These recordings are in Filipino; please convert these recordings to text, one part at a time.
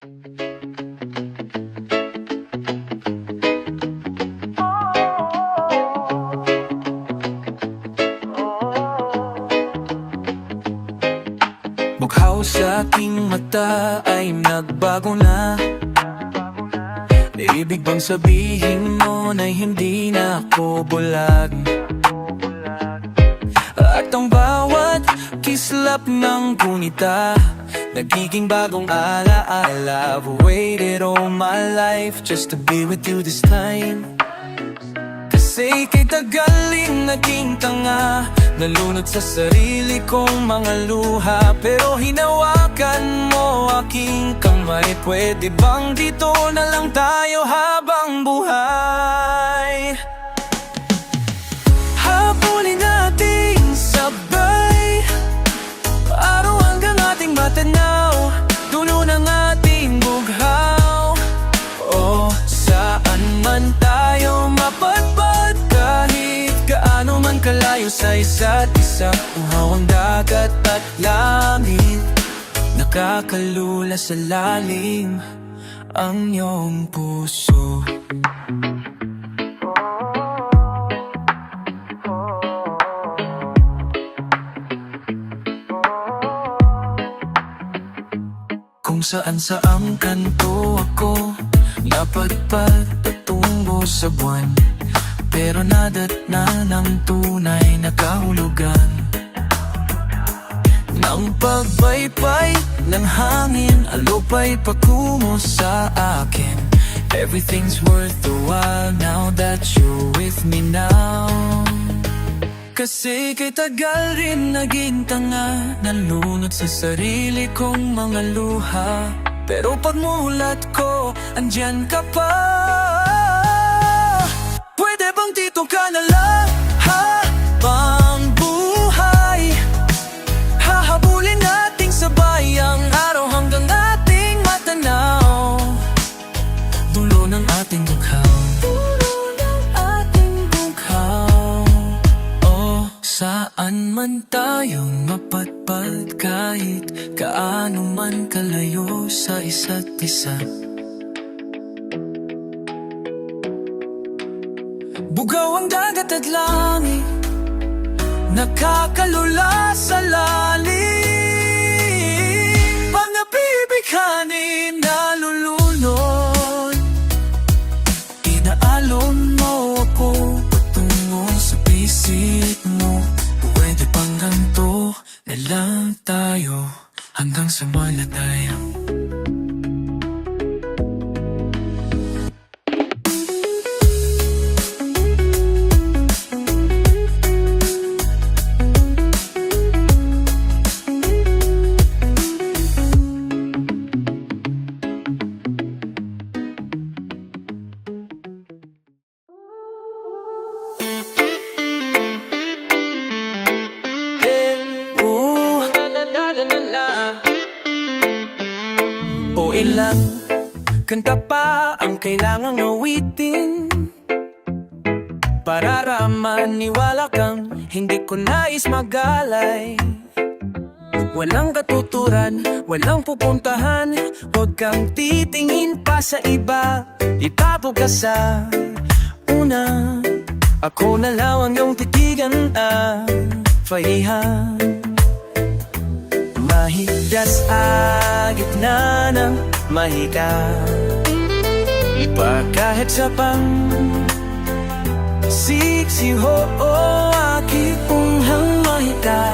Bughaw sa aking mata ay nagbago na. Ibig bang sabihin nun ay hindi na ako bulag? At ang bawat kislap ng gunita nagiging bagong alaala. I've waited all my life just to be with you this time. Kasi kay tagaling naging tanga, nalunod sa sarili kong mga luha. Pero hinawakan mo aking kamay. Pwede bang dito na lang tayo habang buhay? Habulin natin sabay, araw hanggang ating matanaw, dulo ng ating bughaw. O saan man tayo mapadpad, kahit gaano man kalayo sa isa't isa. Uhaw ang dagat at langit, nakakalula sa lalim ang iyong puso. Kung saan saang kanto ako napadpad patungo sa buwan, pero nadatna ng tunay na kahulugan ng pagbaypay ng hangin, alupay patungo sa akin. Everything's worth the while now that you're with me now. Kasi kay tagal rin naging tanga, nalunod sa sarili kong mga luha. Pero pagmulat ko, andyan ka pa. Pwede bang dito ka na lang habang buhay? Hahabulin nating sabay ang araw hanggang ating matanaw, dulo ng ating bughaw. Saan man tayong mapadpad, kahit kaano man kalayo sa isa't isa. Bugaw ang dagat at langit, nakakalula sa lalim. Pang-abibighanin nalulunod, inaalon mo ako patungo sa pisit mo. Pwede bang ganito na lang tayo hanggang sa malatayo? O ilang kanta pa ang kailangang awitin para maniwala kang hindi ko nais magalay. Walang katuturan, walang pupuntahan, huwag kang titingin pa sa iba. Itapo ka sa una, ako na lang ang iyong titigan at pahihan. Mahigda sa gitna ng mahika, kahit sa siksiho o aking unghang mahika.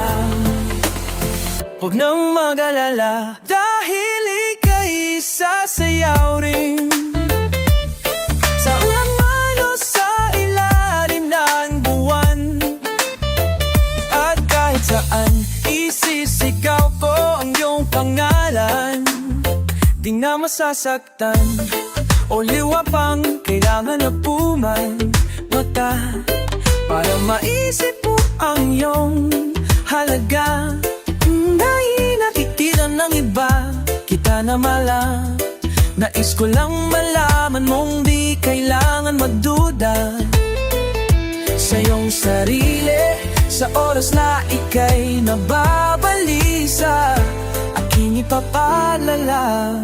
Huwag nang mag-alala, dahil ika'y sasayaw rin sa ulang sa ilalim ng buwan. At kahit saan isisigaw ko ang iyong pangalan, di na masasaktan o liwa pang kailangan na mata para maisip mo ang iyong halaga. Dahil nakikita ng iba kita na malang, nais ko lang malaman mong di kailangan magduda sa iyong sarili. Sa oras na ika'y nababalisa, aking ipapalala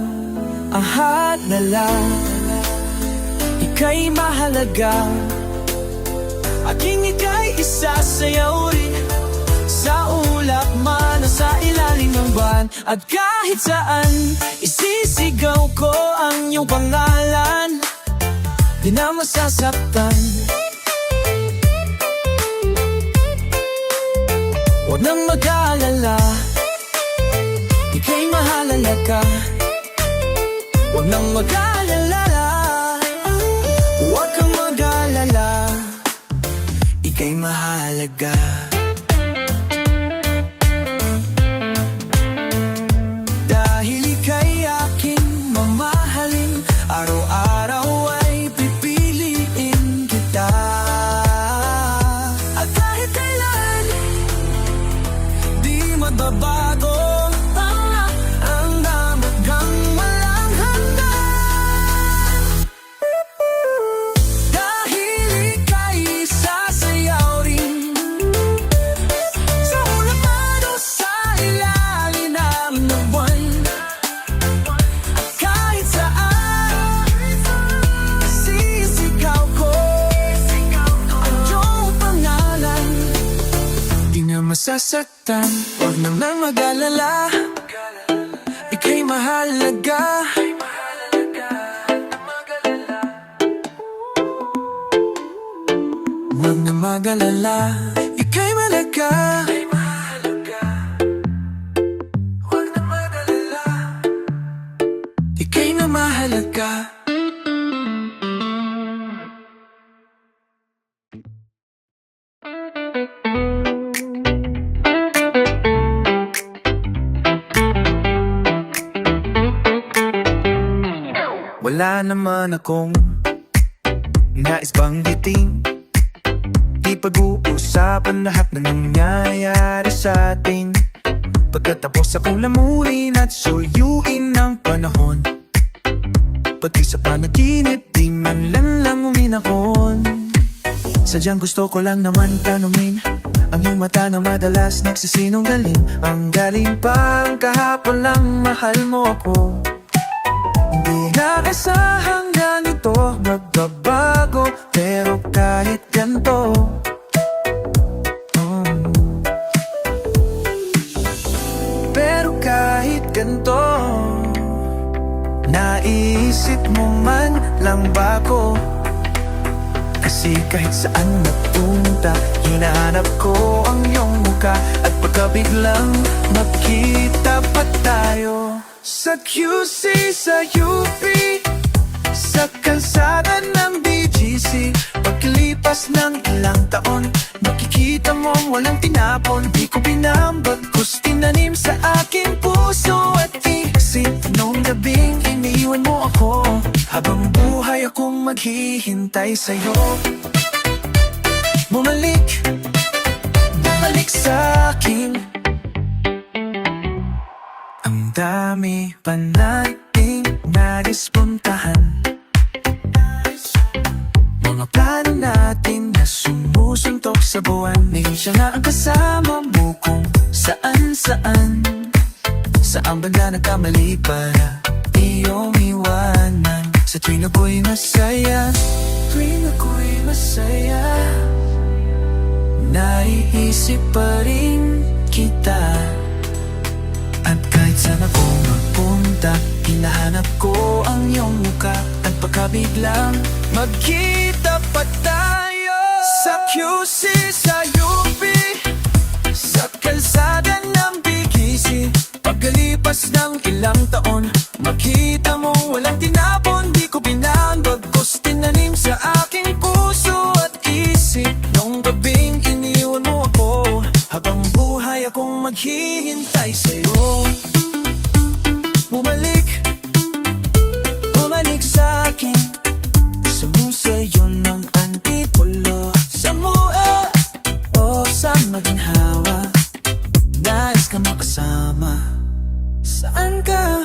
ang mahalala, ika'y mahalaga. Aking ika'y isasayaw rin sa ulap man o sa ilalim ng buwan. At kahit saan, isisigaw ko ang iyong pangalan. Di na masasaktan. Huwag nang mag-aalala, ika'y mahalaga. Huwag nang mag-aalala, huwag kang mag-aalala, ika'y mahalaga. Dahil ika'y aking mamahalin, araw-araw ay pipiliin kita. At kahit kailan, di magbabago ang damagang walang hanggan. Dahil ika'y sasayaw rin sa ulap man o sa ilalim ng buwan. At kahit saan, sisigaw ko ang iyong pangalan. Di na masasaktan, huwag nang mag-alala, ika'y mahalaga. Huwag nang mag-alala, ika'y mahalaga. Huwag nang mag-alala, ika'y na mahalaga. Wala naman akong nais banggitin, di pag-uusapan lahat na nangyayari sa atin. Pagkatapos akong lamunin at suyuin ng panahon, pati sa panaginip di man lang uminakon. Sadyang gusto ko lang naman tanungin ang iyong mata na madalas nagsisinungaling. Ang galing pa ang kahapon lang mahal mo ako. Hindi nakasahang ganito magbabago, pero kahit ganito, pero kahit ganito, naiisip mo man lang ba ko? Kasi kahit saan napunta, hinahanap ko ang iyong mukha. At pagkabiglang magkita pa tayo sa QC, sa UP, sa kalsada ng BGC. Pagkalipas ng ilang taon, makikita mong walang tinapon. Di ko binambagkus, tinanim sa aking puso at isip. Noong gabing iniwan mo ako, habang buhay akong maghihintay sa'yo. Bumalik, bumalik sa'kin. Ang dami pa nating nais puntahan, mga plano natin na sumusuntok sa buwan. Ngayon siya nga ang kasama mo kung saan-saan. Saan banda nagkamali para iyong iwanan? Sa tuwing ako'y masaya, tuwing ako'y masaya, naiisip pa rin kita. At kahit saan ako magpunta, hinahanap ko ang iyong mukha. At pagkabiglang magkita pa tayo sa QC, sa UP, sa kalsada ng BGC. Pagkalipas ng ilang taon, makita mo walang tinapon. Di ko binambagkus, tinanim sa aking puso at isip. Nung gabing iniwan mo ako, habang buhay akong maghihintay sa'yo. Bumalik, bumalik sa'kin. Gusto mo sa'yo ng antipulo, sa mua o sa maginhawa. Nais ka makasama, saan ka?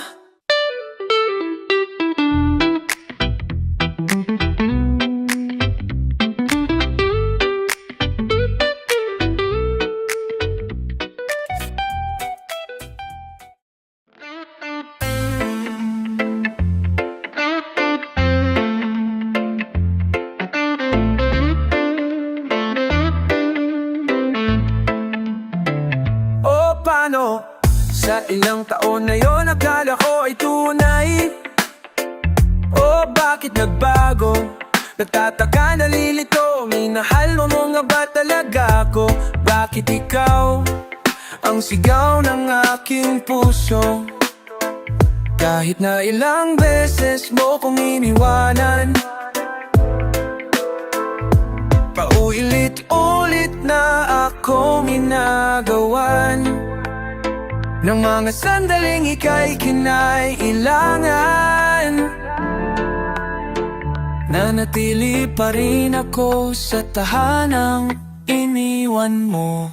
Ilang taon na yon akala ko ay tunay. Oh, bakit nagbago? Nagtataka, nalilito, minahal mo nga ba talaga ako? Bakit ikaw ang sigaw ng aking puso? Kahit na ilang beses mo kong iniwanan, paulit-ulit na ako minagawan ng mga sandaling ika'y kinailangan. Nanatili pa rin ako sa tahanang iniwan mo.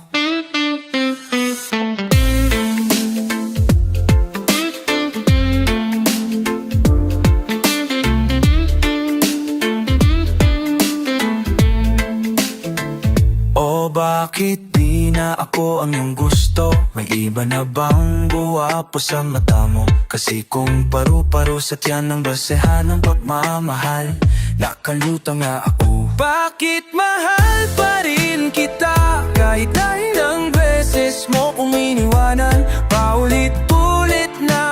O bakit di na ako ang iyong gusto? May iba na bang guwapo sa mata mo? Kasi kung paru-paro sa tiyan ng basehan ng pagmamahal, nakaluto nga ako. Bakit mahal pa rin kita? Kahit na ilang beses mo kong iniwanan, paulit-ulit na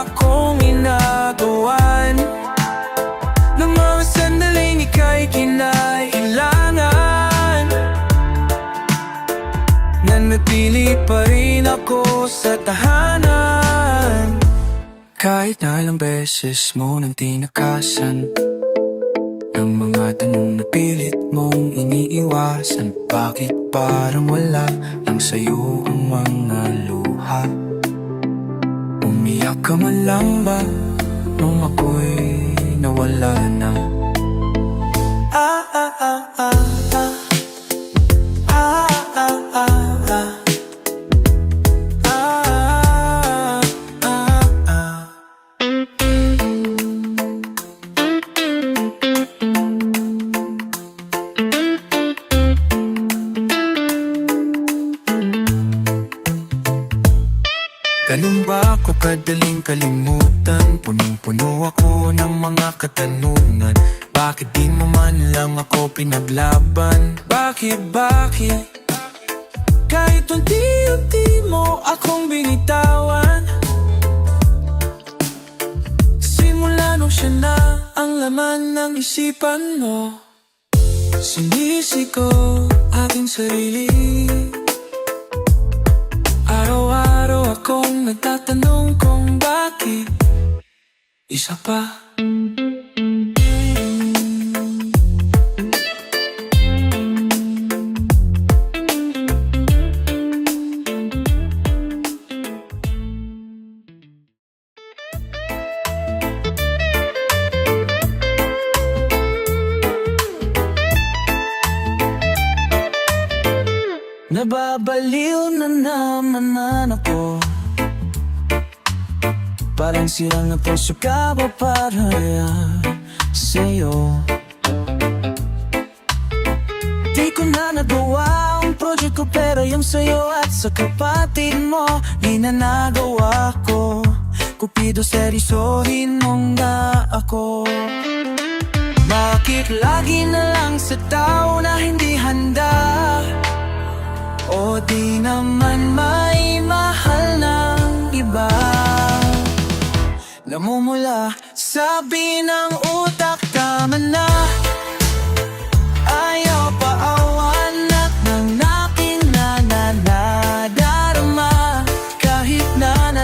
akong inagawan ng mga sandaling ika'y kinailangan. Nanatili pa rin ako sa tahanan, kahit na ilang beses mo nang tinakasan ng mga tanong na pilit mong iniiwasan. Bakit parang wala lang sa'yo ang mga luha? Umiyak ka man lang ba nung ako'y nawala na? Ah, ah, ah, ah, ah. Ah, ah, ah, ah. Ganun ba ako kadaling kalimutan? Punong-puno ako ng mga katanungan. Bakit di mo man lang ako pinaglaban? Bakit? Kahit unti-unti mo akong binitawan, simula nung siya na ang laman ng isipan mo. Sinisi ko aking sarili, araw-araw akong nagtatanong kung bakit isa pa. Nababaliw na naman ako, parang sirang na puso ka ba para sa'yo? Di ko na nagawa ang project ko, pero yung sa'yo at sa kapatid mo di na nagawa ko. Kupido, seryosohin mo nga ako. Bakit lagi na lang sa tao na hindi handa? O di naman may mahal ng iba? Namumula, sabi ng utak, tama na. Ayaw pa awan at nang aking nadarama. Kahit na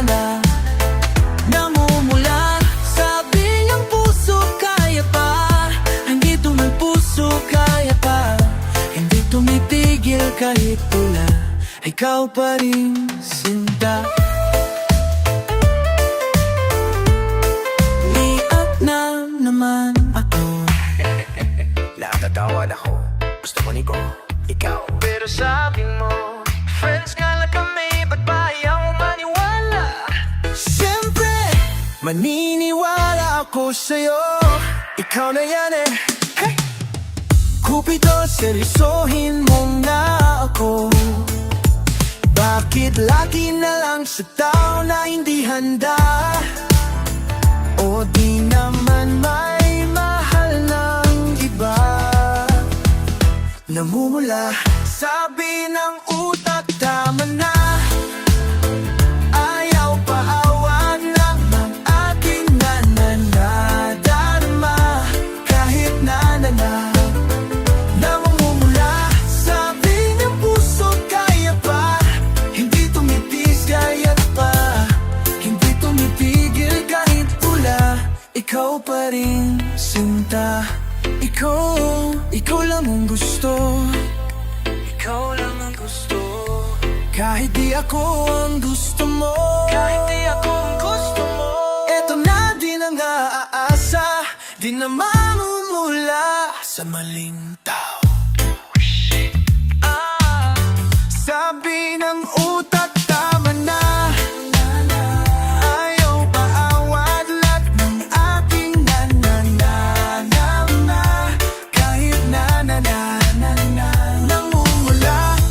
namumula, sabi ng puso, kaya pa. Hindi to may puso, kaya pa. Hindi tumitigil kahit pula, ikaw pa rin sinta. Liat na naman ako. Natatawan ako, gusto ko niko, ikaw. Pero sabi mo, friends nga lang kami, ba't ba ayaw maniwala? Siyempre, maniniwala ako sa'yo. Ikaw na yan eh. Hey! Kupido, seryosohin mo nga ako. Bakit lagi na lang sa tao na hindi handa? O di naman may mahal ng iba? Namumula, sabi ng utak, tama na. Ayaw pa ikaw pa rin, sinta. Ikaw lang ang gusto. Ikaw lang ang gusto. Kahit di ako ang gusto mo. Kahit di ako ang gusto mo. Eto na din ang aasa. Di na mamumula sa maling tao. Sabi ng utak, tama na. Ayaw paawat lahat ng aking nananana. Kahit namumula.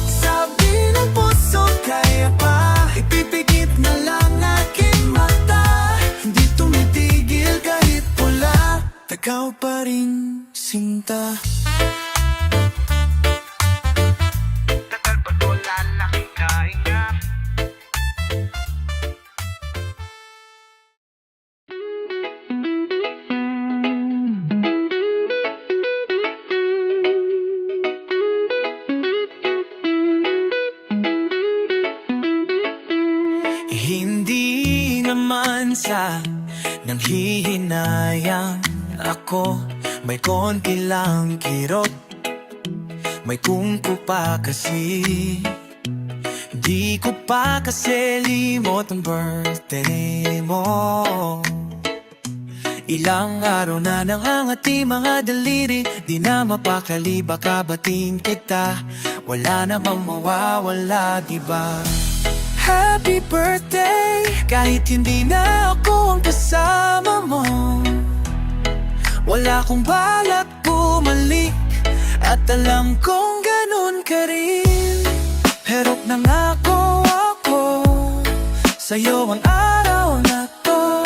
Sabi ng puso, kaya pa. Ipipikit na lang aking mata. Hindi tumitigil kahit pula. Ikaw pa rin, sinta. Hindi naman sa nanghihinayang ako. May konti lang kirot, may kungko pa kasi. Di ko pa kasi limot ang birthday mo. Ilang araw na nangangati mga daliri. Di na mapakali, baka batiin kita. Wala namang mawawala, diba? Happy birthday, kahit hindi na ako ang kasama mo. Wala akong balak bumalik, at alam kong ganun ka rin. Pero nangako ako sa'yo ang araw na to.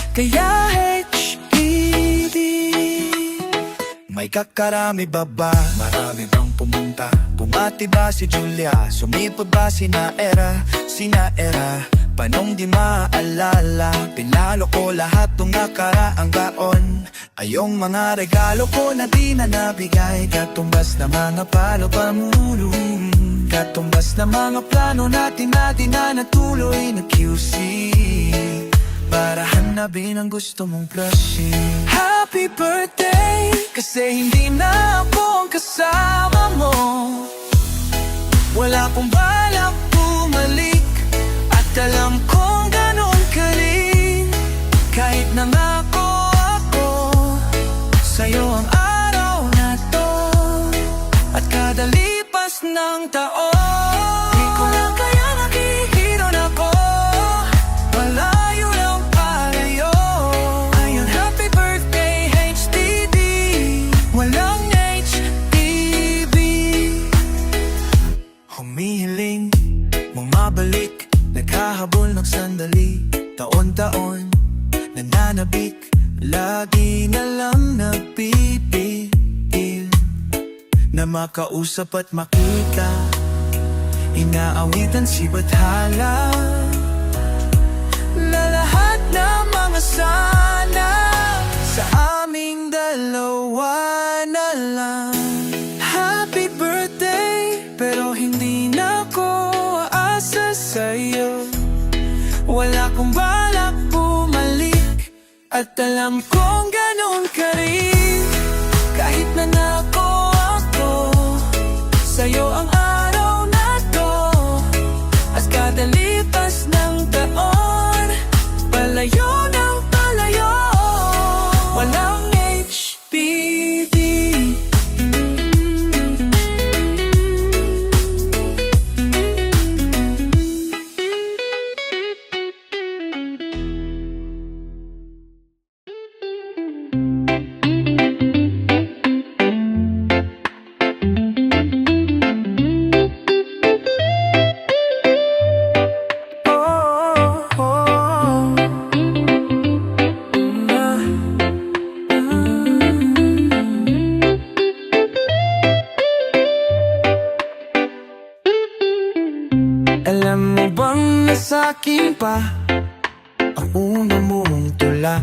Kaya HPD. May kakarami ba ba? Marami bang pumunta? Bumati ba si Julia? Sumipot ba si Naera? Panong di maalala? Pinalo ko lahat ng nakaraang taon. Ayong mga regalo ko na di na nabigay. Katumbas na mga palo pamulong. Katumbas na mga plano natin na di na natuloy na QC. Para hanapin ang gusto mong plushie. Happy birthday, kasi hindi na ako ang kasama mo. Wala akong balak bumalik, at alam kong ganun ka rin. Kahit nangako ako sa'yo ang araw na to, at kada lipas ng taon, di ko na kaya nakikiron ako. Malayo ng palayo. Ayun, happy birthday HDD. Walang HDB. Humihiling, bumabalik, naghahabol ng sandali. Taon-taon, nananabik, lagi na lang nagpipil na makausap at makita. Inaawitan si Bathala na lahat ng mga sana sa aming dalawa na lang. Happy birthday, pero hindi na ako aasa sa'yo. Wala akong balak bumalik, at alam kong ganun ka rin. Kahit nanako ako sa'yo ang araw na to, at kada lipas ng taon, palayo ng palayo. Walang HPD. Alam mo bang nasa'kin pa ang una mong tula?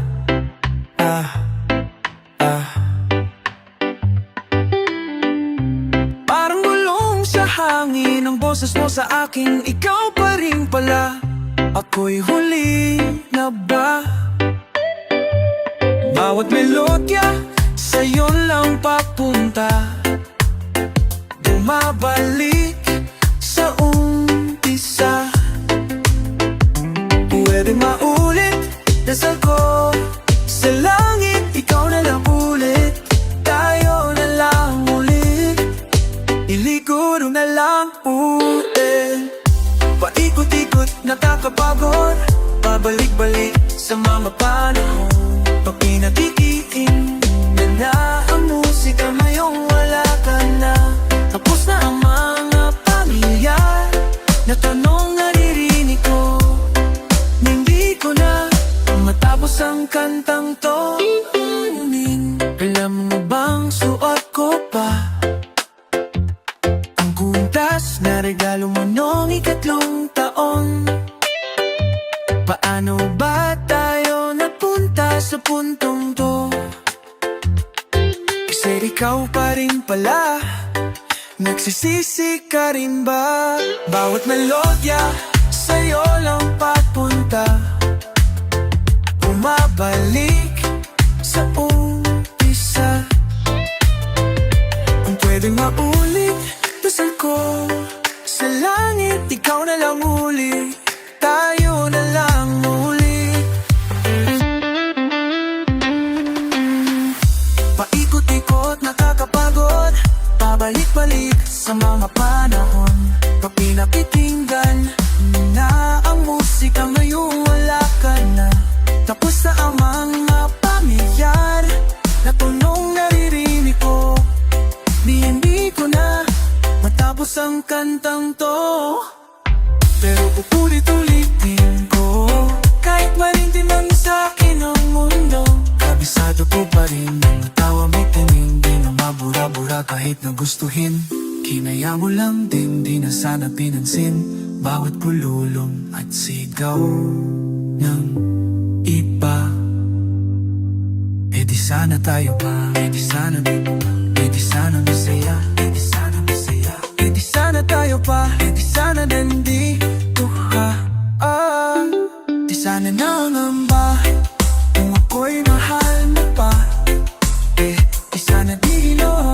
Parang gulong sa hangin ang boses mo sa akin. Ikaw pa rin pala, ako'y huli na ba? Bawat melodya sa'yo lang papunta, bumabalik sa umpisa. Pwede maulit, dasal ko sa langit, ikaw na lang ulit, tayo na lang ulit, iliguro na lang ulit. Paikot-ikot, nakakapagod, pabalik-balik sa mga panahon. Pag pinatikiin na ang musika, ngayong wala ka na. Tapos na ang mga pamilyar na tanong naririnig ko. Hindi ko na matapos ang kantang to. Alam mo bang suot ko pa ang kuntas na regalo mo noong ikatlong taon? Paano ba tayo napunta sa puntong to? Kasi ikaw pa rin pala, nagsisisi ka rin ba? Bawat melodya sa'yo lang papunta, bumabalik sa umpisa. Kung pwedeng maulit, dasal ko sa langit, ikaw na lang ulit, tayo na lang ulit. Paikot-ikot, nakakapagod, pabalik-balik sa mga panahon. Pag pinakikinggan na ang musika, ngayong wala ka na. Tapos na ang mga pamilyar na tunong naririnig ko. Hindi ko na matapos ang kantang to, pero ulit-ulitin ko. Kahit marindi man sa'kin ang mundo, kabisado ko pa rin ang tawa may tingin. Di na mabura-bura kahit na gustuhin. Kinaya mo lang din, di na sana pinansin bawat pululong at sigaw ng iba. Eh di sana tayo pa, eh di sana dito, eh di sana masaya, eh di sana masaya, eh di sana tayo pa, eh di sana din dito ha. Di sana nangamba kung ako'y mahal mo pa, eh di sana dilo.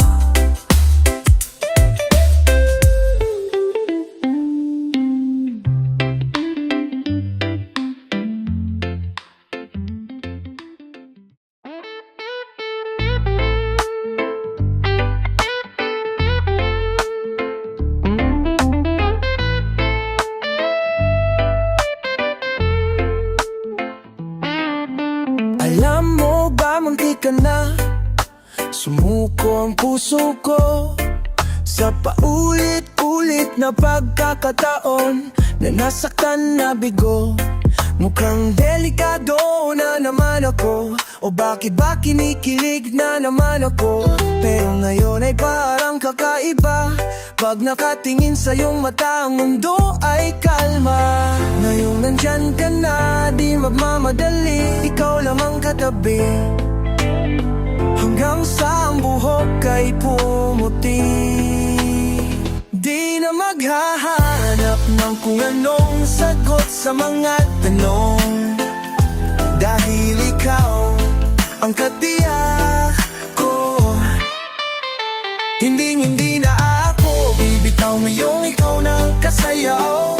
Alam mo ba, munti ka na sumuko ang puso ko sa paulit-ulit na pagkakataon na nasaktan na bigo. Mukhang delikado na naman ako, o bakit ba kinikilig na naman ako? Pero ngayon ay parang kakaiba, pag nakatingin sa iyong mata ang mundo ay kalma. Ngayong nandyan ka na, di magmamadali, ikaw lang ang katabi, hanggang sa ang buhok ay pumuti. Di na maghahanap ng kung anong sagot sa mga tanong, dahil ikaw ang katiyak ko. Hindi na ako bibitaw, ngayong ikaw na kasayaw.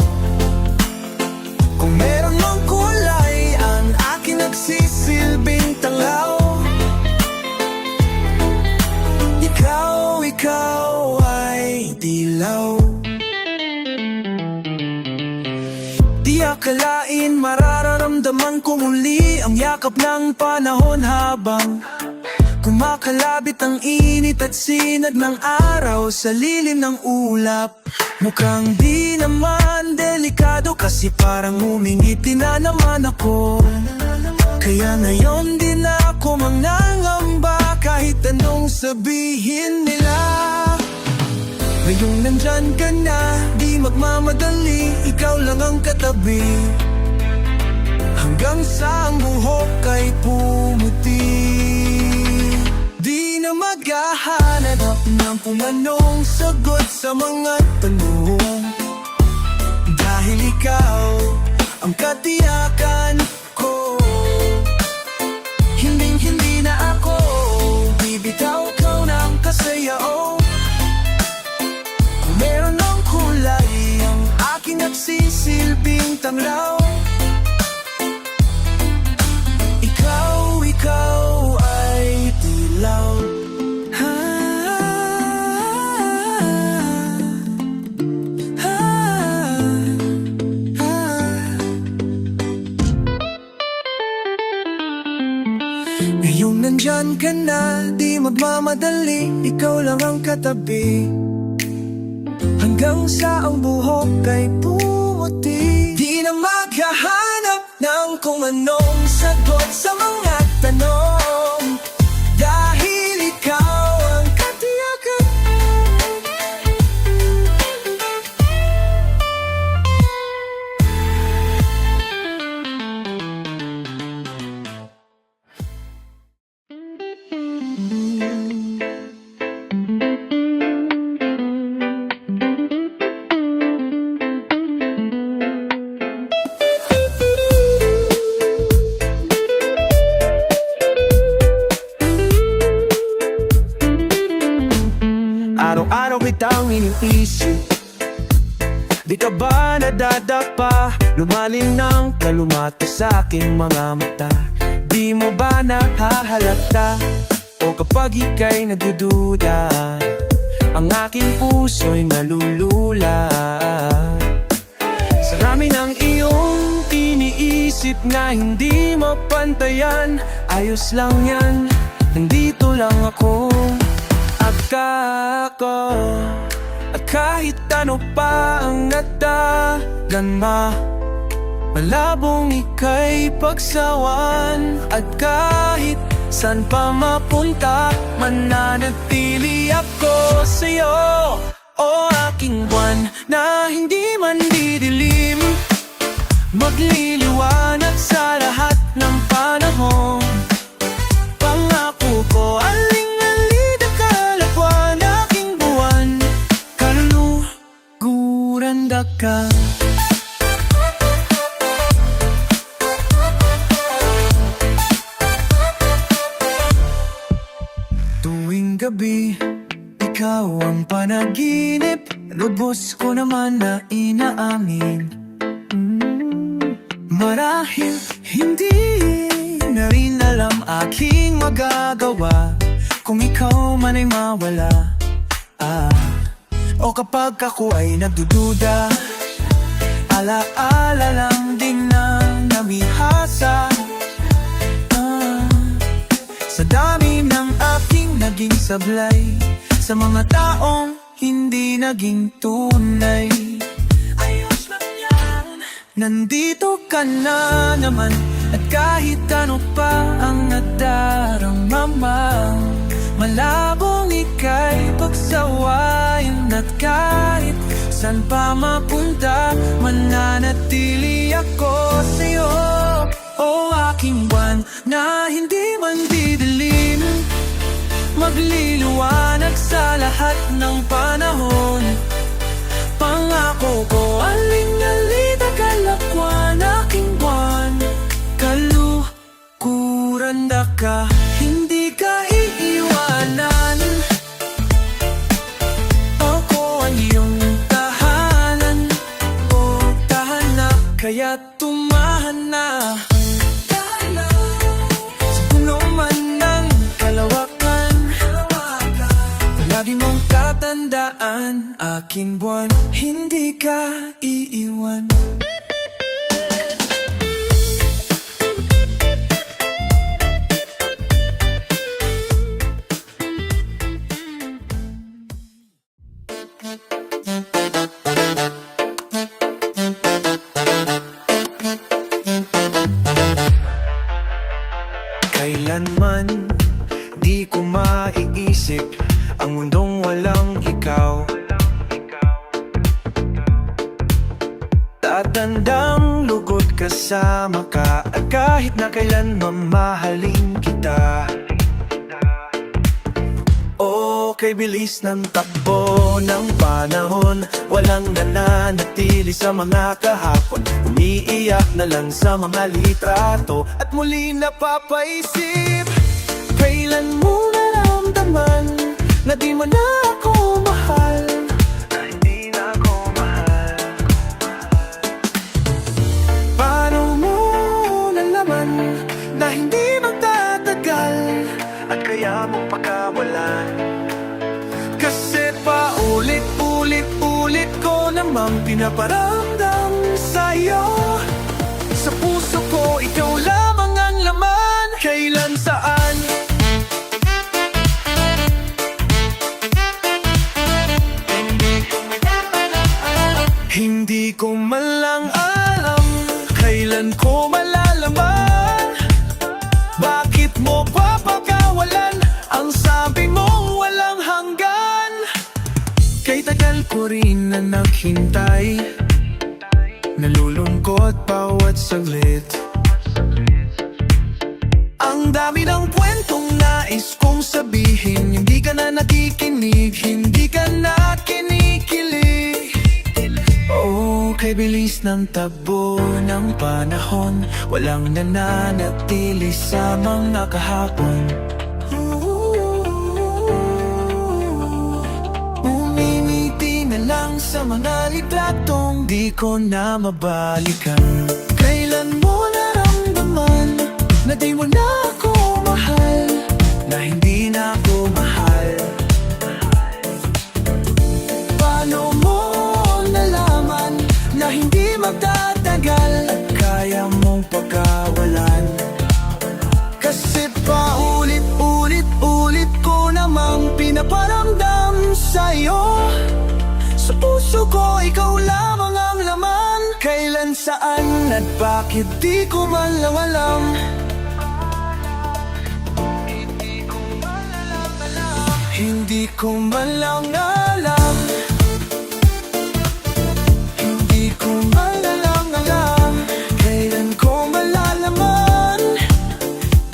Kung meron mang kulay, ang akin nagsisilbing tanglaw. Ikaw ay dilaw. Di akalain mararamdaman ko muli ang yakap ng panahon habang kumakalabit ang init at sinag ng araw sa lilim ng ulap. Mukhang di naman delikado kasi parang humingiti na naman ako. Kaya ngayon din ako mangangamba kahit anong sabihin nila. Ngayong nandyan ka na, di magmamadali, ikaw lang ang katabi, hanggang sa ang buhok ay pumuti. Di na maghahanap ng kung anong sagot sa mga tanong, dahil ikaw ang katiyakan ko. Hindi tanglaw. Ikaw ay dilaw. Ngayong nandyan ka na, di magmamadali, ikaw lang ang katabi. Hanggang sa ang buhok ay pumuti, di na maghahanap ng kung anong sagot sa mga tanong, dahil ikaw ang katiyakan. Araw-araw kitang iniisip, di ka ba nadadapa? Lumalim ng kalumata sa aking mga mata. Di mo ba nahahalata? O kapag ika'y nagdududa, ang aking puso'y nalulula. Sa dami ng iyong iniisip na hindi mapantayan, ayos lang yan, nandito lang ako. At kahit ano pa ang nadaganma, malabong ika'y pagsawan. At kahit saan pa mapunta, mananatili ako sa'yo. O aking buwan na hindi man didilim, magliliwanag sa lahat ng panahon. Pangako ko, ka. Tuwing gabi, ikaw ang panaginip, lubos ko naman na inaamin. Marahil hindi na rin alam aking magagawa kung ikaw man ay mawala. O kapag ako ay nagdududa, alaala lang din ng namihasa. Sa dami ng aking naging sablay, sa mga taong hindi naging tunay, ayos lang yan, nandito ka na naman. At kahit ano pa ang nadarama, malabong ika'y pagsawayan. At kahit saan pa mapunta, mananatili ako sa'yo. O aking buwan na hindi man didilim, magliliwanag sa lahat ng panahon. Pangako ko, aling-alita kalakwan, aking buwan, kalukuranda ka, hindi ka iiwanan. Ako ang iyong tahanan, o tahana, kaya tumahan na. Sa puno man ng kalawakan, lagi mong tatandaan, aking buwan, hindi ka iiwan. Kailanman di ko maiisip ang mundong walang ikaw. Tatandang lugod kasama ka, at kahit na kailan mamahalin kita. O kay bilis ng takbo ng panahon, walang nananatili sa mga kahapon. Umiiyak na lang sa mga litrato, at muli napapaisip, kailan mo naramdaman na di mo na ako mahal, na hindi na ako mahal. at kaya mo pagkawalan. Kasi paulit-ulit ko namang pinaparamdam sa'yo. Sa puso ko, ikaw lamang ang laman. Kailan saan hindi ko man lang alam kailan ko malalaman. Bakit mo papakawalan ang sabi mong walang hanggan? Kay tagal ko rin na naghintay, nalulungkot bawat saglit. Ang dami ng kwentong nais kong sabihin, hindi ka na nakikinig, hindi ka na kinikilig. Oh, kay bilis ng takbo ng panahon, walang nananatili sa mga kahapon. Umimiti na lang sa mga litratong di ko na mabalikan. Kailan mo naramdaman na di mo na ako mahal, na hindi na ako mahal? Paano mo nalaman na hindi magtatagal at kaya mong pagkawalan? Kasi paulit-ulit ko namang pinaparamdam sa'yo. Sa puso ko, ikaw lamang ang laman. Kailan, saan, at bakit di ko man lang alam. Hindi ko man lang alam. Hindi ko man lang alam. Kailan ko malalaman?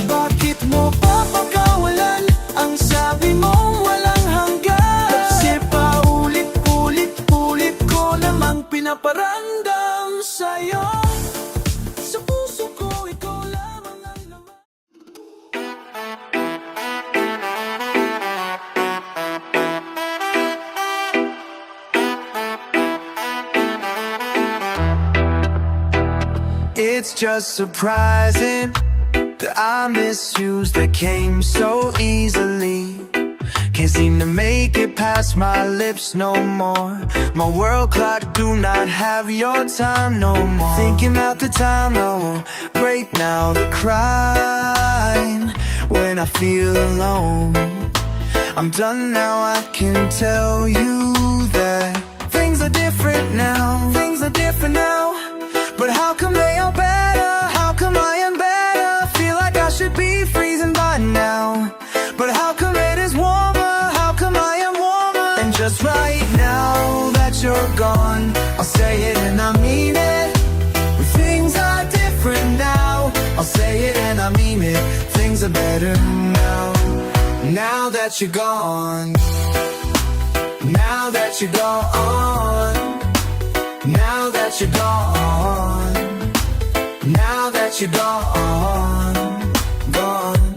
Bakit mo papakawalan ang sabi mong walang hanggan? Kasi paulit-ulit ko namang pinaparamdam sa'yo. Sa puso ko, ikaw lamang ang laman. It's just surprising that I misused that came so easily. Can't seem to make it past my lips no more. My world clock do not have your time no more. Thinking about the time I won't break now, the crying when I feel alone. I'm done now, I can tell you that things are different now. Things are different now. But how come they are better? How come I am better? Feel like I should be freezing by now. But how come it is warmer? How come I am warmer? And just right now that you're gone, I'll say it and I mean it. Things are different now. I'll say it and I mean it. Things are better now. Now that you're gone. Now that you're gone. Now that you're gone. Now that you're gone. Gone.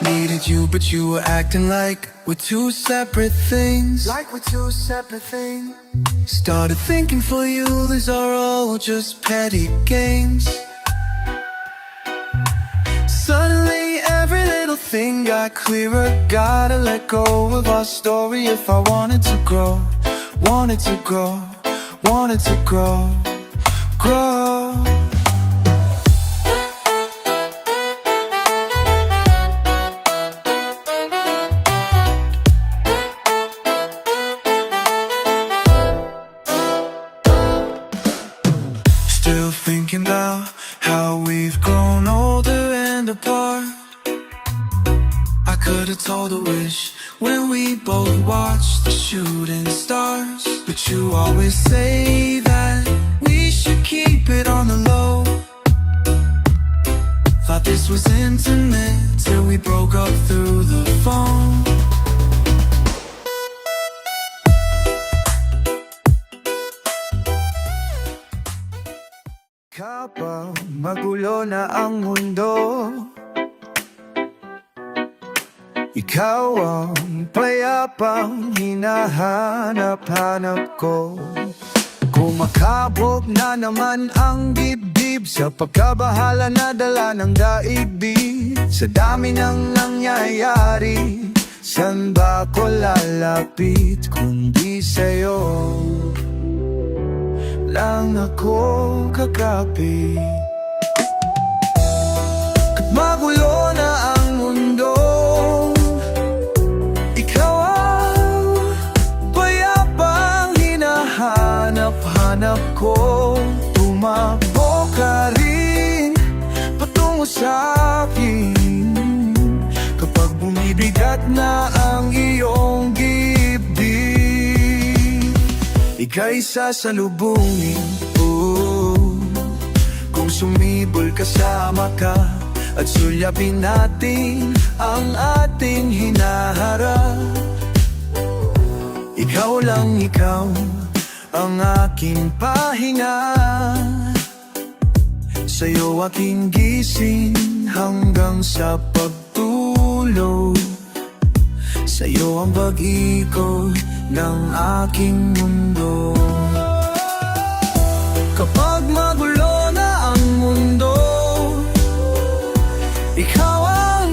Needed you, but you were acting like we're two separate things. Like we're two separate things. Started thinking for you, these are all just petty games. Suddenly every little thing got clearer. Gotta let go of our story if I wanted to grow. Wanted to grow. Wanted to grow. Grow. Still thinking about how we've grown older and apart. I could've told a wish when we both watched the shooting stars. But you always say that we should keep it on the low. Thought this was intimate till we broke up through the phone. Kapag magulo na ang mundo, Ikaw ang payapang hinahanap-hanap ko. Kumakabog na naman ang dibdib sa pagkabahala na dala ng daigdig. Sa dami ng nangyayari, saan ba ko lalapit kundi sa'yo lang ako kakapit. At magulo na ang mundo, ikaw ang payapang hinahanap-hanap ko. Tumakbo ka rin patungo sa'kin kapag bumibigat na ang iyong dibdib. Ika'y sasalubungin, kung sumibol kasama ka, at sulyapin natin ang ating hinaharap. Ikaw lang, ikaw ang aking pahinga. Sa'yo aking gising hanggang sa pagtulog. Sa'yo ang pag-ikot ng aking mundo. Kapag magulo na ang mundo, ikaw ang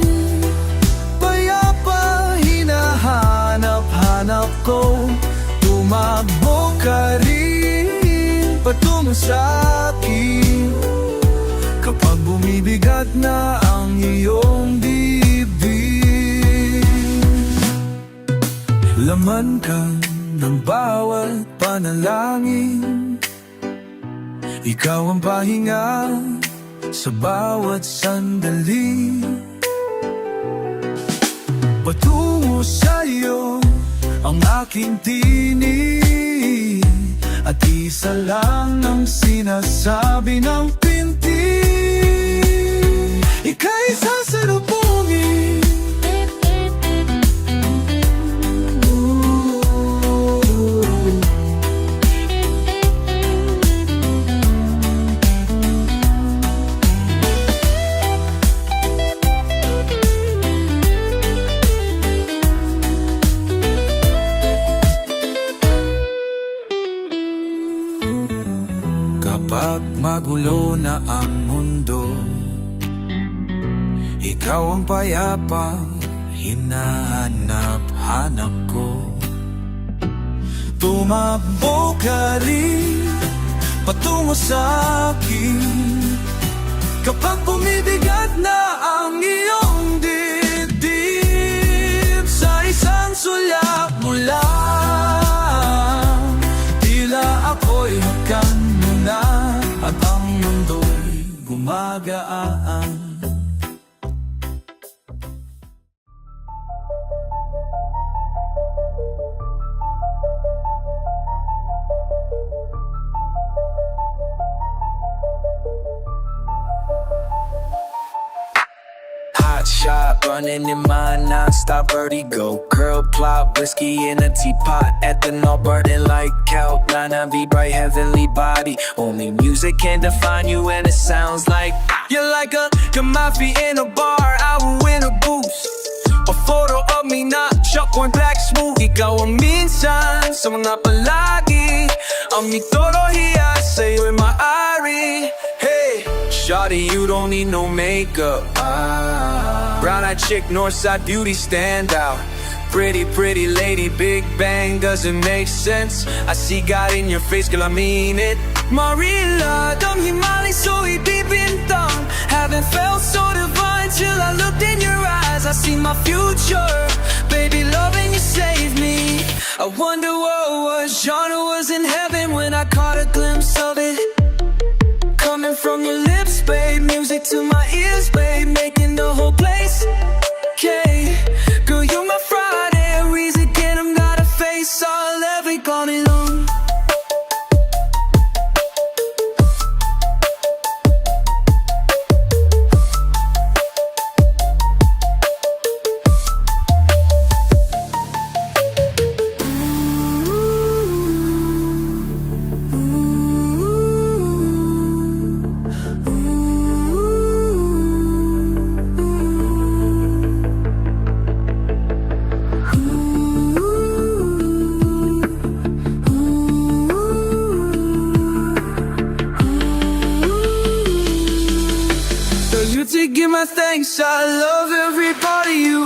payapa hinahanap-hanap ko. Tumakbo ka rin patungo sa'kin kapag bumibigat na ang iyong dibdib. Laman ka ng bawat panalangin, ikaw ang pahinga sa bawat sandali. Patungo sa'yo ang aking tinig, at isa lang ang sinasabi ng pintig. Ika'y sasalubungin, kapag magulo na ang mundo, ikaw ang payapang hinahanap-hanap ko. Tumakbo ka rin patungo sa'kin kapag bumibigat na ang iyong dibdib. Sa isang sulyak mo lang, tila ako'y hakan na at ang mundo'y gumagaan. Hot shot, running in my non-stop vertigo. Curl plot, whiskey in a teapot. Ethanol burning like kelp. Nana be bright, heavenly body. Only music can define you, and it sounds like you're like a Kamafi in a bar. I will win a boost. A photo of me not shotgun black smooth. Ikaw ang minsan sa mga palagi. Ang mitolohiya sa'yo'y maari. Hey, shawty, you don't need no makeup. Brown-eyed chick, Northside beauty stand out. Pretty, pretty lady, Big Bang doesn't make sense. I see God in your face, girl, I mean it. Marilla, dam himali so ibibintang. Haven't felt so divine till I looked in your eyes. I see my future, baby, loving you saved me. I wonder what was genre was in heaven when I caught a glimpse of it. Coming from your lips, babe, music to my ears, babe, making the whole place okay. Girl, you're my Friday, reason get 'em got a face all every call me long. give my thanks, I love every part of you.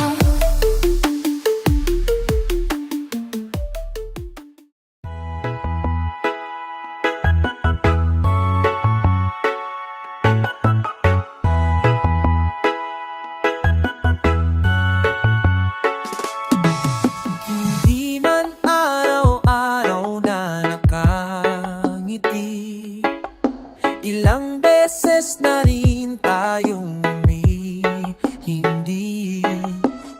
Hindi man araw-araw na nakangiti, ilang beses na rin tayong hindi.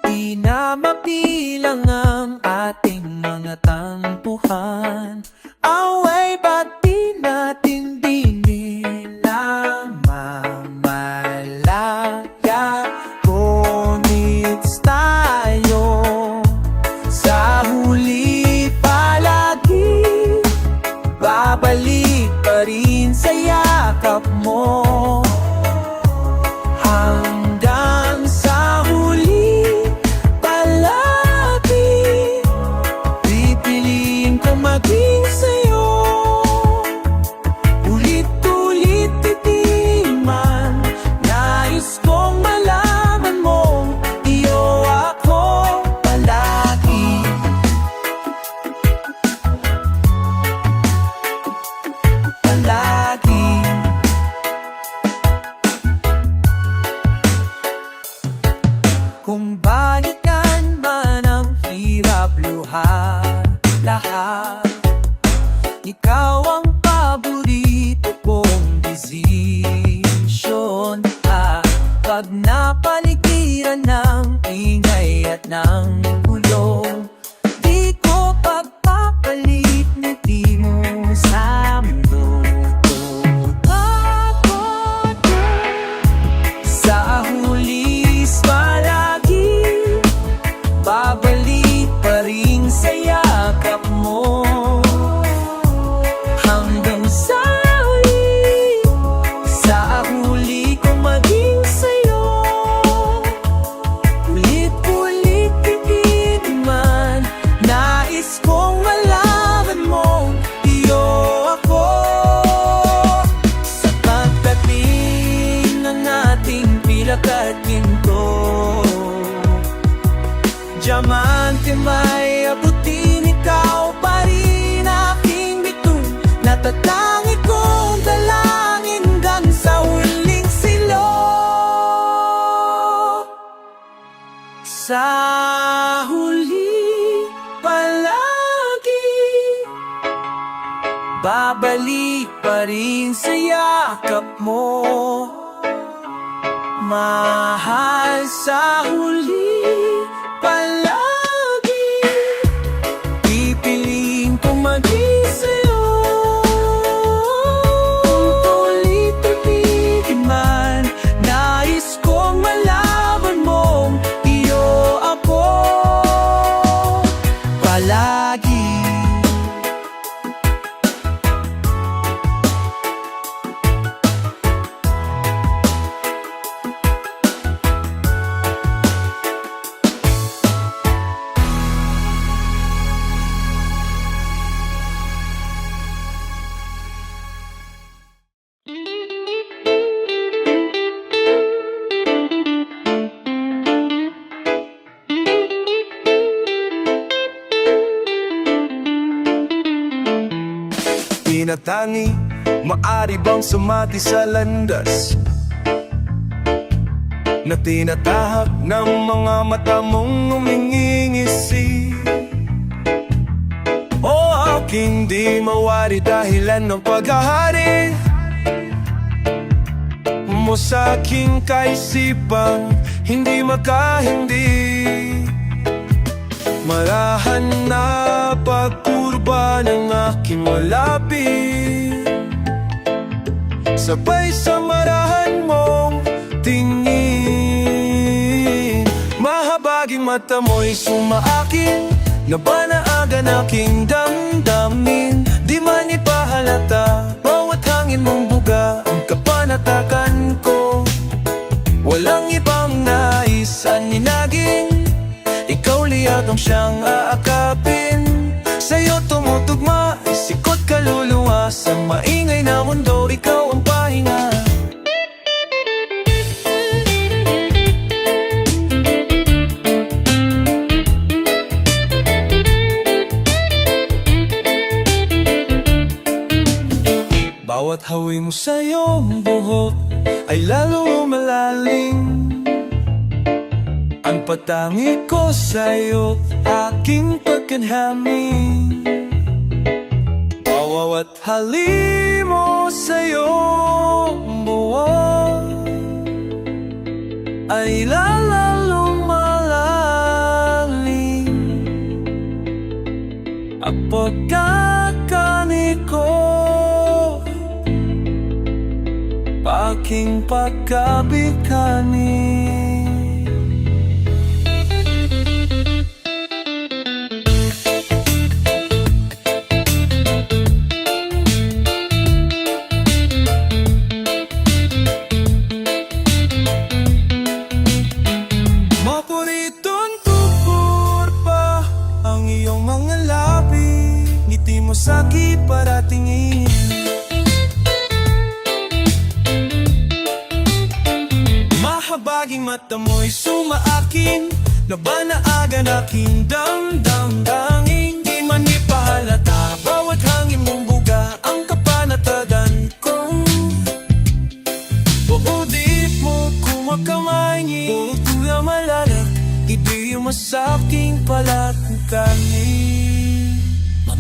Di na mabilang ang ating mga tampuhan. Away ba't di natin malaya? Ngunit tayo sa huli palagi babalik pa rin sa yakap mo. Hanggang sa huli palagi pipiliin ko maging sa'yo. Ulit-ulit di man nais kong malaman mo, iyo ako palagi. Palagi. Kung balikan man ang hirap luha lahat, ikaw ang paborito kong desisyon. Pag napaligiran ng ingay at ng gulo, di ko pagpapalit na di mo sa mundo. Sa huli palagi babalik pa rin sa yakap mo. Hanggang sa huli kong maging sa'yo. Ulit-ulit di man nais kong malaman mo, iyo ako. Sa pagdating ng ating pilak at ginto, diamante may abutin, ikaw pa rin aking bituin. Natatangi kong dalangin hanggang sa huling silo. Sa huli palagi babalik pa rin sa yakap mo. Mahal, sa huli palagi pipiliin kong maging sa'yo. Ulit-ulit di man nais kong malaman mo, iyo ako palagi. Tinatangi, maari bang sumati sa landas na tinatahak ng mga mata mong umingingisi? O aking di mawari dahilan ng paghahari mo sa aking kaisipang hindi makahindi. Marahan na pagkurba ng aking malapit, sabay sa marahan mong tingin. Mahabaging mata mo'y sumaakin, nabanaagan aking damdamin. Di man ipahalata, bawat hangin mong buga ang kapanatakan ko. Walang ibang nais aninagin, ikaw liyakang siyang aakapin. Sa'yo tumutugma, isikot kaluluwa, sa maingay na mundo ikaw ang pahinga. Bawat hawi mo sa iyong buhok ay lalo malalim. Ang patangi ko sa'yo, aking pagkanhamin. Bawat halim mo sa iyong buhok ay lalong malalim. Ang pagkakani ko, aking pagkabikani. Mapuritong tupur pa ang iyong mga labi, ngiti mo sa'ki paratingin. Mahabaging mata mo'y sumaakin, nabanaagan aking damdamdangin. Di man ipahalata, bawat hangin mong buga ang kapanatagan kong buudip mo kumakamay. Buot kuya malalag, ibigay mo sa'king palatangin.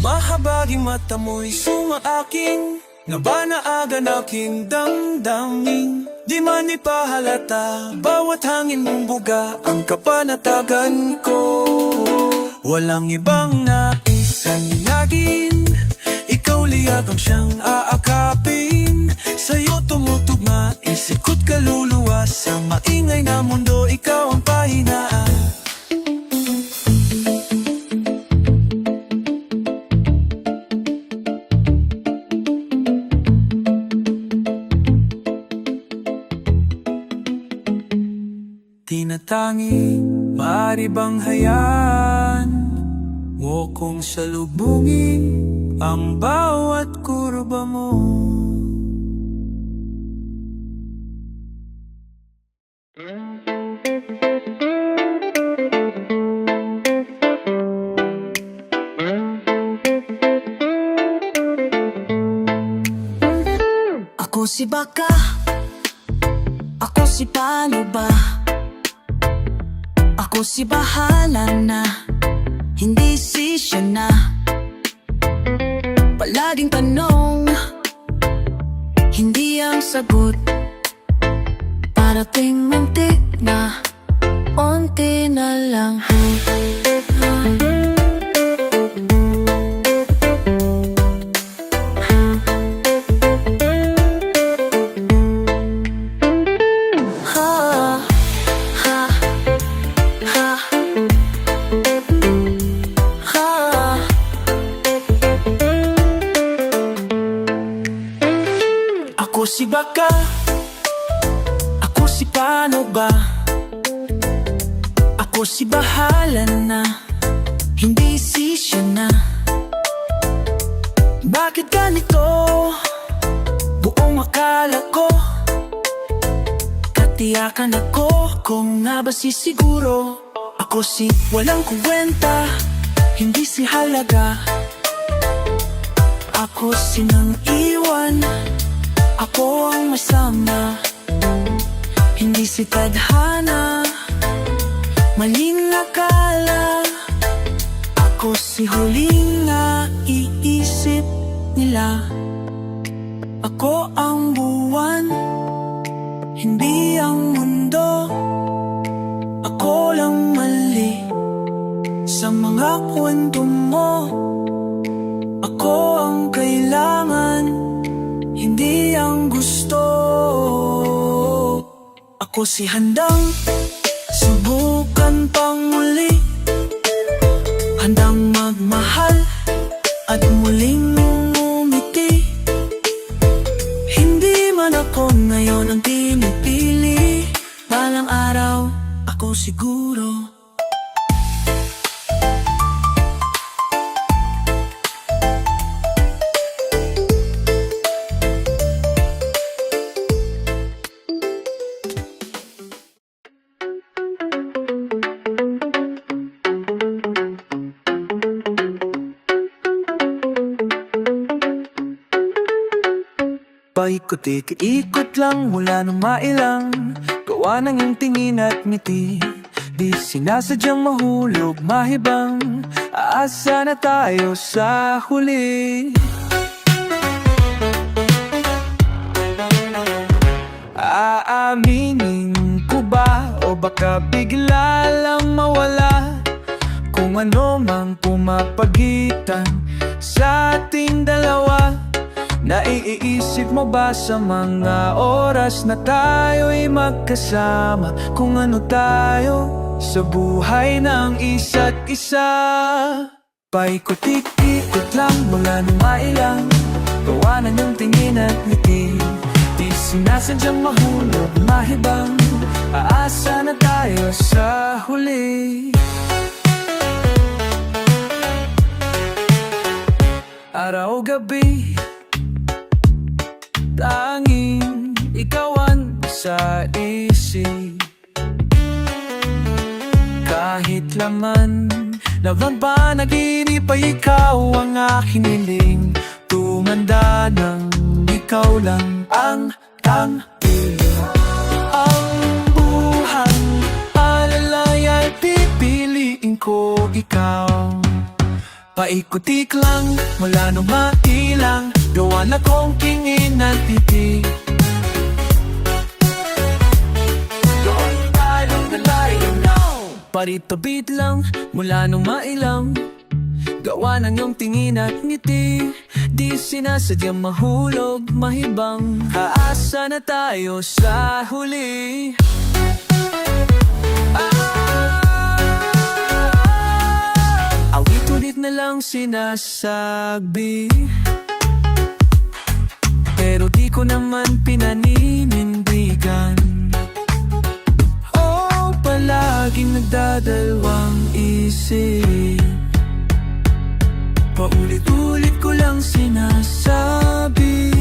Mahabaging mata mo'y sumaakin, nabanaagan aking damdamin. Di man ipahalata, bawat hangin mong buga ang kapanatagan ko. Walang ibang naisanagin, ikaw liyab ang siyang aakapin. Sa'yo tumutugma, isip ko't kaluluwa. Sa maingay na mundo, ikaw ang pahinaan. Tinatangi, maaari bang hayaan mo kung salubungin ang bawat kurba mo? Ako si Baka, ako si paano ba? Ako si bahala na, hindi si siya na. Palaging tanong, hindi ang sagot. Parating muntik na, onti na lang. Ako si Baka, ako si paano ba? Ako si bahala na, hindi si siya na. Bakit ganito? Buong akala ko, katiyakan ako, kung nga ba sisiguro. Ako si walang kuwenta, hindi si halaga. Ako si nang iwan, ako ang masama, hindi si tadhana, maling akala. Ako si huling naiisip nila. Ako ang buwan, hindi ang mundo. Ako lang mali sa mga kwento mo. Ako ang kailangan, hindi ang gusto. Ako si handang subukan pang muli, handang magmahal at muling umiti. Hindi man ako ngayon ang pinipili, balang araw ako siguro. Paikot-ikot lang mula nung mailang gawa ng iyong tingin at ngiti. Di sinasadyang mahulog, mahibang aasa na tayo sa huli. Aaminin ko ba o baka bigla lang mawala kung ano mang pumapagitan sa ating dalawa? Naiisip mo ba sa mga oras na tayo'y magkasama kung ano tayo sa buhay ng isa't isa? Paikot-ikot lang mula nung mailang gawa na niyong tingin at ngiti. Di sinasadyang mahulog, mahibang aasa na tayo sa huli. Araw-gabi tanging ikaw ang sa isip. Kahit laman ng panaginip ay ikaw ang aking hiling. Tumanda ng ikaw lang ang tanging. Ang buhang alalay ay pipiliin ko ikaw. Paikot-ik lang mula nung mailang gawa na kong tingin at titig. Doon tayo nalayo now. Parit-pabit lang mula nung mailang gawa ng iyong tingin at ngiti. Di sinasadyang mahulog, mahibang aasa na tayo sa huli. Awit-ulit na lang sinasabi, pero di ko naman pinaninindigan. Oh, palaging nagdadalawang isip. Paulit-ulit ko lang sinasabi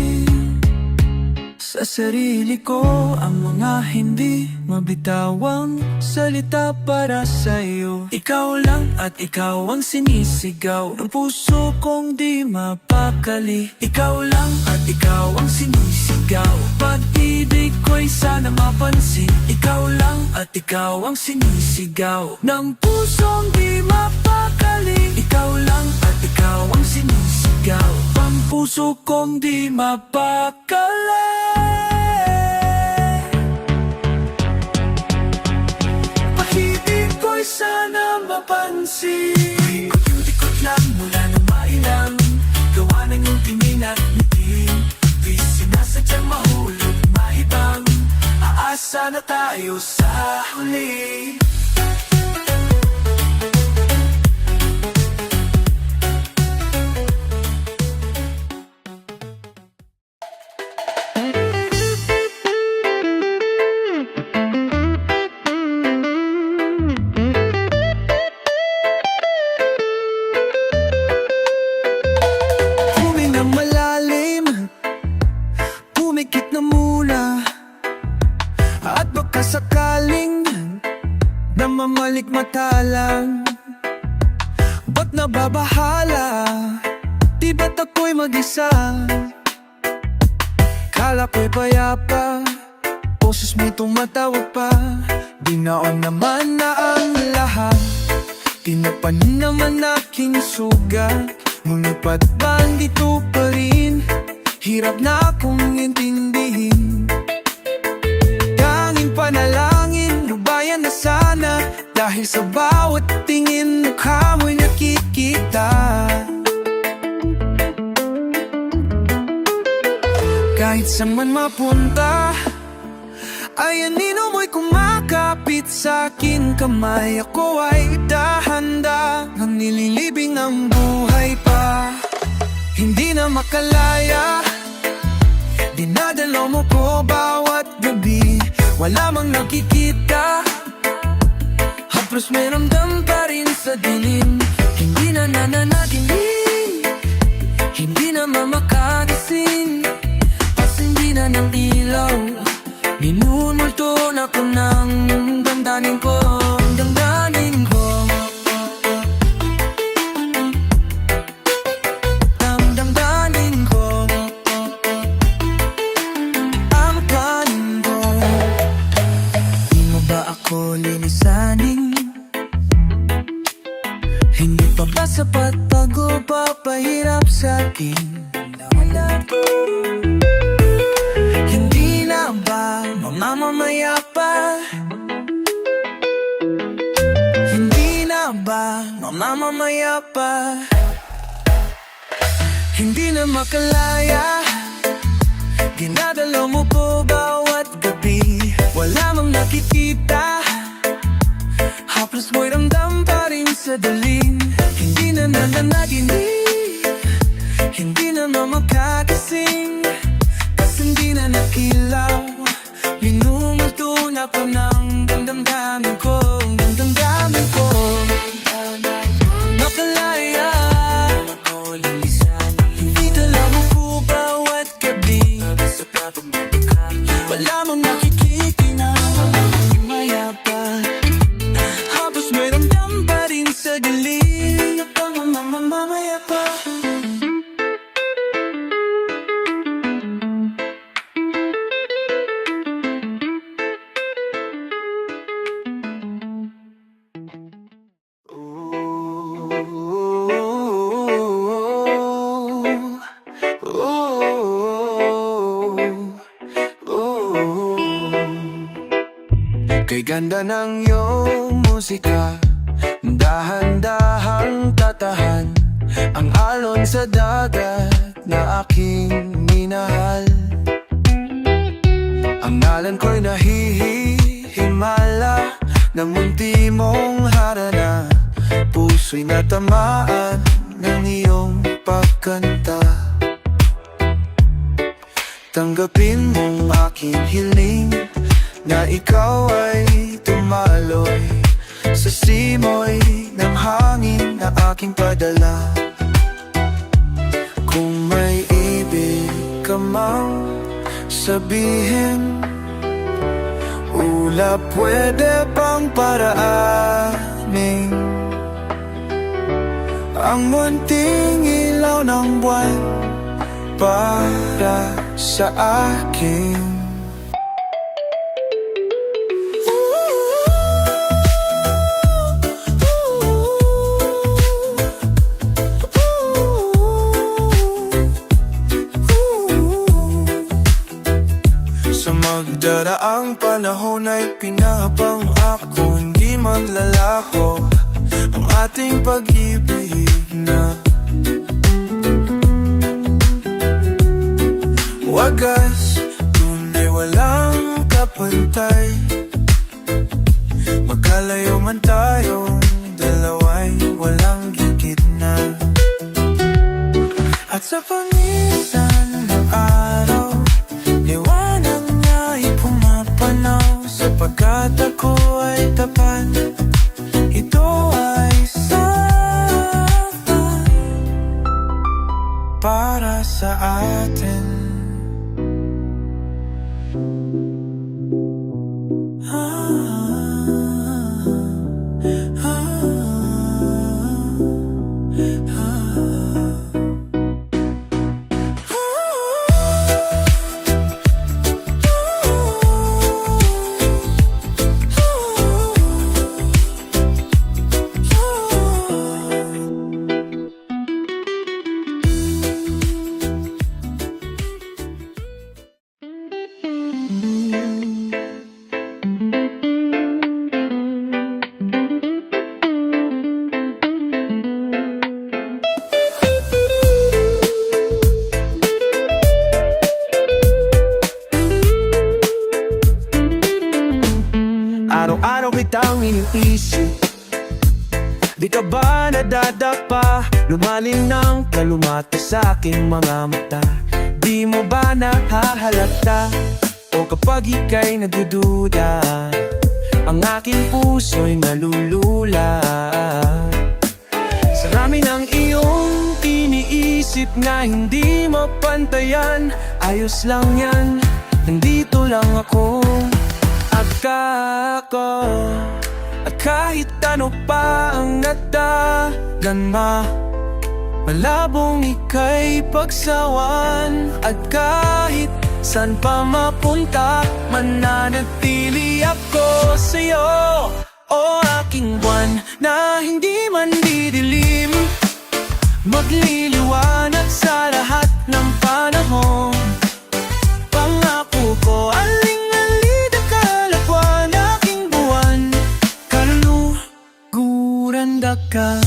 sa sarili ko ang mga hindi mabitawang salita para sa'yo. Ikaw lang at ikaw ang sinisigaw ng puso kong di mapakali. Ikaw lang at ikaw ang sinisigaw, pag-ibig ko'y sana mapansin. Ikaw lang at ikaw ang sinisigaw ng pusong di mapakali. Ikaw lang at ikaw ang sinisigaw, pampuso kong di mapakali. Pag-ibig ko'y sana mapansin. Ikot-ikot lang mula nung mailang gawa ng iyong tingin at ngiti. Di sinasadyang mahulog, mahibang aasa na tayo sa huli. Sakaling namamalikmata lang, ba't nababahala? Di ba't ako'y mag-isa? Kala ko'y payapa, boses mo'y tumatawag pa. Di naon naman na ang lahat, tinapanin naman aking sugat. Ngunit ba't ba andito pa rin? Hirap na akong intindihin. Panalangin, lubayan na sana, dahil sa bawat tingin mukha mo'y nakikita. Kahit saan man mapunta, ay anino mo'y kumakapit sa akin kamay. Ako ay dahanda, nang nililibing ang buhay pa. Hindi na makalaya, dinadalo mo ko bawat gabi. Wala mang nakikita, haplos may ramdam pa rin sa dilim. Hindi na nananaginip, hindi na mamakatisin. Pasindi na ng ilaw, minumulto na ko ng damdamin ko. Damdamin ko, damdamin ko. Di pa ba sapat bago papahirap sa'kin na wala pa? Hindi na ba mamamaya pa? Hindi na ba mamamaya pa? Hindi na makalaya, dinadalo mo po bawat gabi. Wala mang nakikita, haplos mo'y ramdam pa rin sa daling. Hindi na nananaginip, hindi na makakasing, kasi hindi na nakilaw. Minumuto na po ng damdamin ko, damdamin ko. Makalaya, hindi dala mo po bawat gabi. Wala mong nakikita, maya pa, hapos may ramdam pa rin sa galing. Mamamaya pa. Kay ganda ng iyong musika, dahan-dahang tatahan ang alon sa dagat na aking minahal. Ang ngalan ko'y nahihimala ng munti mong harana. Puso'y natamaan ng iyong pagkanta. Tanggapin mong aking hiling na ikaw ay tumaloy sa simoy ng hangin na aking padala. Kung may ibig ka mang sabihin, ulap pwede pang paraanin ang munting ilaw ng buwan para sa akin. Sa magdaraang panahon ay pinahapang ako, hindi maglalako ang ating pag-ibig na wagas, tunay walang kapantay. Magkalayo man tayong dalawa'y walang gigit na. At sa pangisan ng araw, liwanag niya'y pumapanaw. Sapagkat ako ay tapat, ito ay sapat para sa atin. Araw-araw kitang iniisip, di ka ba nadadapa? Lumalim ng kalumata sa aking mga mata. Di mo ba nahahalata? O kapag ika'y nagdududa, ang aking puso'y nalulula. Sa rami ng iyong iniisip na hindi mapantayan, ayos lang yan, nandito lang ako. At kahit ano pa ang nataganma, malabong ika'y pagsawan. At kahit saan pa mapunta, mananatili ako sa'yo. O aking buwan na hindi man didilim, magliliwanag sa lahat ng panahon. Pangako ko, aling-alida kalakwan, aking buwan, kaluguranda ka.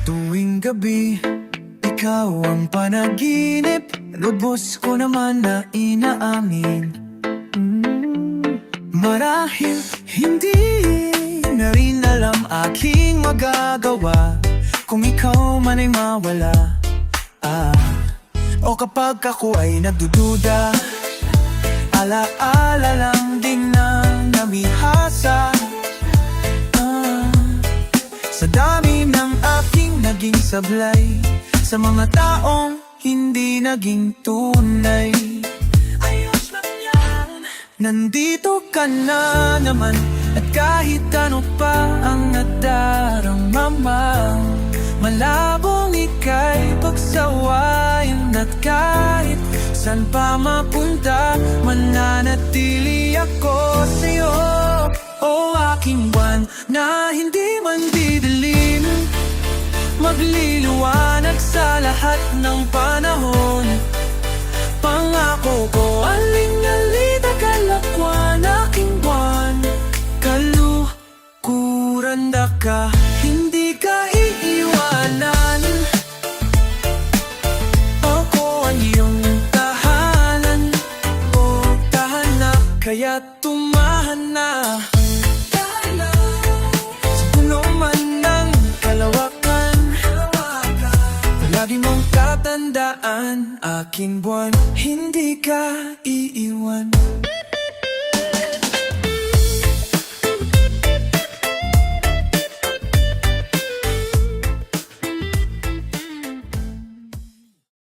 Tuwing gabi, ikaw ang panaginip, lubos ko naman na inaamin. Marahil hindi na rin alam aking magagawa kung ikaw man ay mawala. O kapag ako ay nagdududa, alaala lang din ng namihasa. Sa dami ng aking naging sablay, sa mga taong hindi naging tunay. Ayos lang yan, nandito ka na naman, at kahit ano pa ang nadarama, malabong ika'y pagsawayan. At kahit saan pa mapunta, mananatili ako sa'yo. O aking buwan na hindi man didilim, magliliwanag sa lahat ng panahon. Pangako ko, aling-alida kalakwan, aking buwan, kaluguranda ka, hindi ka iiwanan. Ako ang iyong tahanan, o tahana, kaya tumahana. Sa puno man ng kalawakan, lagi mong tatandaan, aking buwan, hindi ka iiwan.